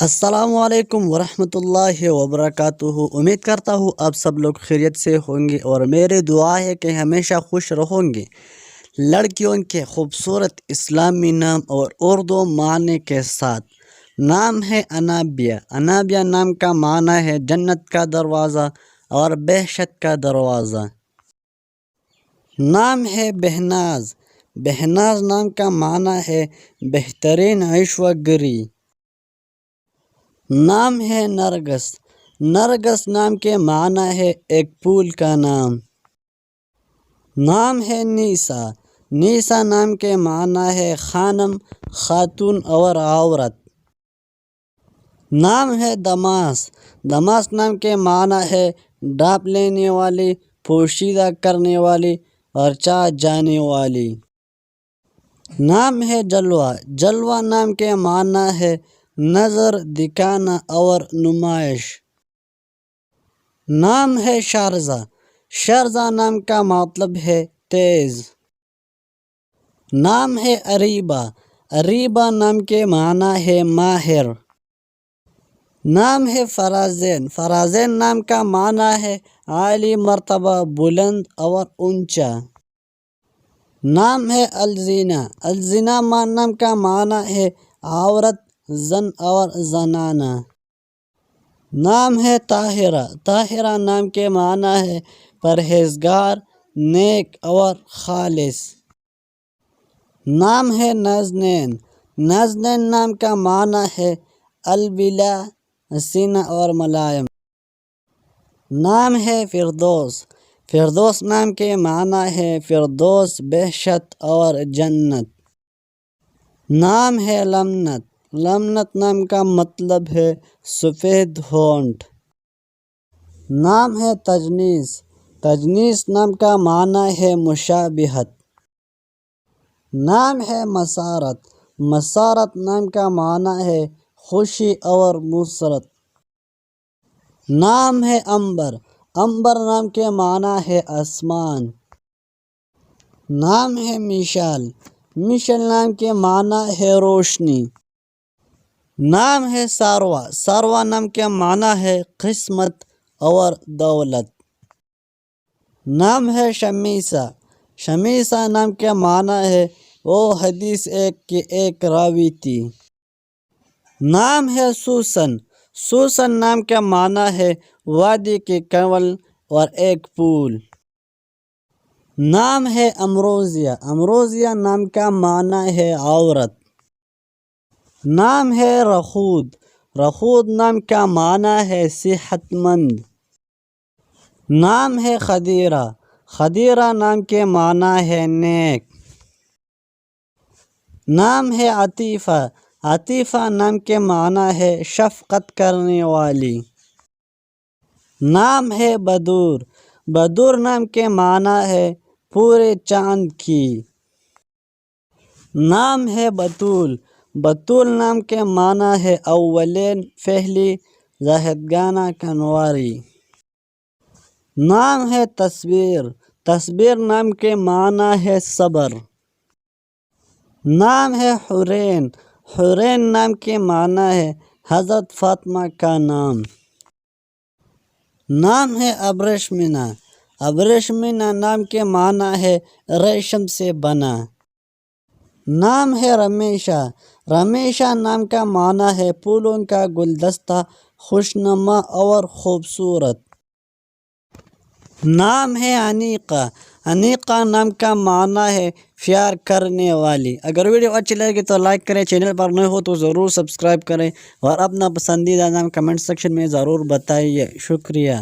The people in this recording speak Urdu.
السلام علیکم ورحمۃ اللہ وبرکاتہ۔ امید کرتا ہوں آپ سب لوگ خیریت سے ہوں گے اور میری دعا ہے کہ ہمیشہ خوش رہوں گے۔ لڑکیوں کے خوبصورت اسلامی نام اور اردو معنی کے ساتھ نام ہے انابیہ۔ انابیہ نام کا معنی ہے جنت کا دروازہ اور بہشت کا دروازہ۔ نام ہے بہناز۔ بہناز نام کا معنی ہے بہترین عیش و گری۔ نام ہے نرگس۔ نرگس نام کے معنی ہے ایک پھول کا نام۔ نام ہے نیسا۔ نیسا نام کے معنی ہے خانم، خاتون اور عورت۔ نام ہے دماس۔ دماس نام کے معنی ہے ڈھانپ لینے والی، پوشیدہ کرنے والی اور چاہ جانے والی۔ نام ہے جلوہ۔ جلوہ نام کے معنی ہے نظر دکھانا اور نمائش۔ نام ہے شارزہ۔ شارزہ نام کا مطلب ہے تیز۔ نام ہے اریبہ۔ اریبہ نام کے معنی ہے ماہر۔ نام ہے فرازین۔ فرازین نام کا معنی ہے عالی مرتبہ، بلند اور اونچا۔ نام ہے الزینہ۔ الزینہ نام کا معنی ہے عورت، زن اور زنانہ۔ نام ہے طاہرہ۔ طاہرہ نام کے معنی ہے پرہیزگار، نیک اور خالص۔ نام ہے نازنین۔ نازنین نام کا معنی ہے البلا، حسینہ اور ملائم۔ نام ہے فردوس۔ فردوس نام کے معنی ہے فردوس، بہشت اور جنت۔ نام ہے لمنت۔ لمنت نام کا مطلب ہے سفید ہونٹ۔ نام ہے تجنیس۔ تجنیس نام کا معنی ہے مشابہت۔ نام ہے مسارت۔ مسارت نام کا معنی ہے خوشی اور مسرت۔ نام ہے عنبر۔ عنبر نام کے معنی ہے آسمان۔ نام ہے میشال۔ میشال نام کے معنی ہے روشنی۔ نام ہے ساروا۔ ساروا نام کے معنی ہے قسمت اور دولت۔ نام ہے شمیسہ۔ شمیسہ نام کے معنی ہے وہ حدیث ایک کی ایک راوی تھی۔ نام ہے سوسن۔ سوسن نام کا معنی ہے وادی کے کنول اور ایک پھول۔ نام ہے امروزیہ۔ امروزیہ نام کا معنی ہے عورت۔ نام ہے رخود۔ رخود نام کا معنی ہے صحت مند۔ نام ہے خدیرہ۔ خدیرہ نام کے معنی ہے نیک۔ نام ہے عطیفہ۔ عطیفہ نام کے معنی ہے شفقت کرنے والی۔ نام ہے بدور۔ بدور نام کے معنی ہے پورے چاند کی۔ نام ہے بطول۔ بطول نام کے معنی ہے اولین، پہلی، زاہدگانہ کنواری۔ نام ہے تصویر۔ تصویر نام کے معنی ہے صبر۔ نام ہے حورین۔ حورین نام کے معنی ہے حضرت فاطمہ کا نام۔ نام ہے ابریشمینہ۔ ابریشمینہ نام کے معنی ہے ریشم سے بنا۔ نام ہے رمیشہ۔ رمیشہ نام کا معنی ہے پھولوں کا گلدستہ، خوشنما اور خوبصورت۔ نام ہے انیقہ۔ انیقہ نام کا معنی ہے پیار کرنے والی۔ اگر ویڈیو اچھی لگے تو لائک کریں، چینل پر نئے ہو تو ضرور سبسکرائب کریں اور اپنا پسندیدہ نام کمنٹ سیکشن میں ضرور بتائیے۔ شکریہ۔